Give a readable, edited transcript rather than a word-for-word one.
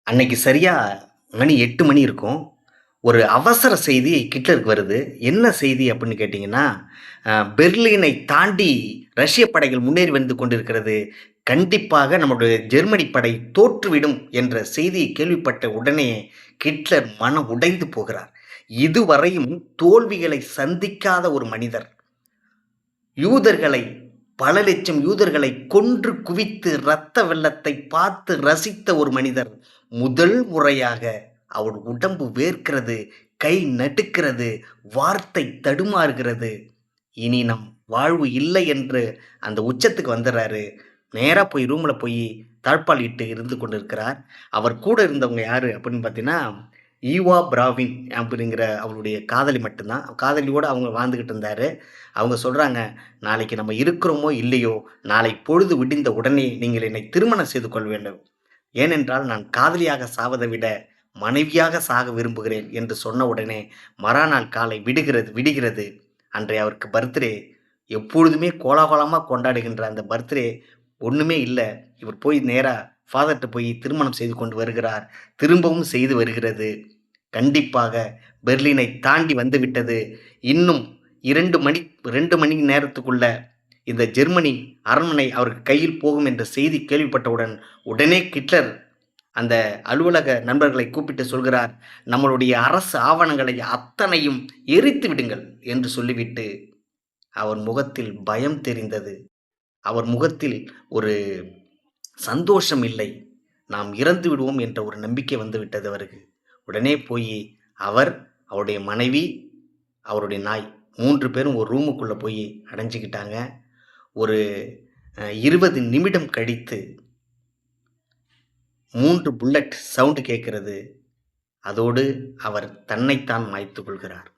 அன்னைக்கு சரியா மணி 8 மணி இருக்கும். ஒரு அவசர செய்தி ஹிட்லருக்கு வருது. என்ன செய்தி அப்படின்னு கேட்டீங்கன்னா, பெர்லினை தாண்டி ரஷ்ய படைகள் முன்னேறி வந்து கொண்டிருக்கிறது. கண்டிப்பாக நம்முடைய ஜெர்மனி படை தோற்றுவிடும் என்ற செய்தியை கேள்விப்பட்ட உடனே ஹிட்லர் மனம் உடைந்து போகிறார். இதுவரையும் தோல்விகளை சந்திக்காத ஒரு மனிதர். யூதர்களை பல லட்சம் யூதர்களை கொன்று குவித்து இரத்த வெள்ளத்தை பார்த்து ரசித்த ஒரு மனிதர் முதல் முறையாக அவர் உடம்பு வேர்க்கிறது, கை நடுக்கிறது, வார்த்தை தடுமாறுகிறது. இனி நம் வாழ்வு இல்லை என்று அந்த உச்சத்துக்கு வந்துடுறாரு. நேரா போய் ரூம்ல போய் தாழ்ப்பாள் இட்டு இருந்து கொண்டிருக்கிறார். அவர் கூட இருந்தவங்க யாரு அப்படின்னு பார்த்தீங்கன்னா, ஈவா பிராவின் அப்படிங்கிற அவருடைய காதலி மட்டும்தான். காதலியோட அவங்க வாழ்ந்துகிட்டு இருந்தாரு. அவங்க சொல்றாங்க, "நாளைக்கு நம்ம இருக்கிறோமோ இல்லையோ, நாளை பொழுது விடிந்த உடனே நீங்கள் என்னை திருமணம் செய்து கொள்ள வேண்டும். ஏனென்றால் நான் காதலியாக சாவதை விட மனைவியாக சாக விரும்புகிறேன்" என்று சொன்ன உடனே மறாநாள் காலை விடுகிறது விடிகிறது. அன்றைய அவருக்கு பர்த்டே. எப்பொழுதுமே கோலாகலமா கொண்டாடுகின்ற அந்த பர்த்டே ஒண்ணுமே இல்ல. இவர் போய் நேரா ஃபாதர்ட்ட போய் திருமணம் செய்து கொண்டு வருகிறார். திரும்பவும் செய்து வருகிறது. கண்டிப்பாக பெர்லினை தாண்டி வந்துவிட்டது. இன்னும் 2 மணி நேரத்துக்குள்ள இந்த ஜெர்மனி அரண்மனை அவருக்கு கையில் போகும் என்ற செய்தி கேள்விப்பட்டவுடன், உடனே ஹிட்லர் அந்த அலுவலக நண்பர்களை கூப்பிட்டு சொல்கிறார், "நம்மளுடைய அரசு ஆவணங்களை அத்தனையும் எரித்து விடுங்கள்" என்று சொல்லிவிட்டு, அவர் முகத்தில் பயம் தெரிந்தது. அவர் முகத்தில் ஒரு சந்தோஷம் இல்லை. நாம் இறந்து விடுவோம் என்ற ஒரு நம்பிக்கை வந்துவிட்டது அவருக்கு. உடனே போயி அவர், அவருடைய மனைவி, அவருடைய நாய் 3 பேரும் ஒரு ரூமுக்குள்ள போய் அடைஞ்சுக்கிட்டாங்க. ஒரு 20 நிமிடம் கழித்து 3 புல்லட் சவுண்ட் கேட்கிறது. அதோடு அவர் தன்னைத்தான் மாய்த்துக் கொள்கிறார்.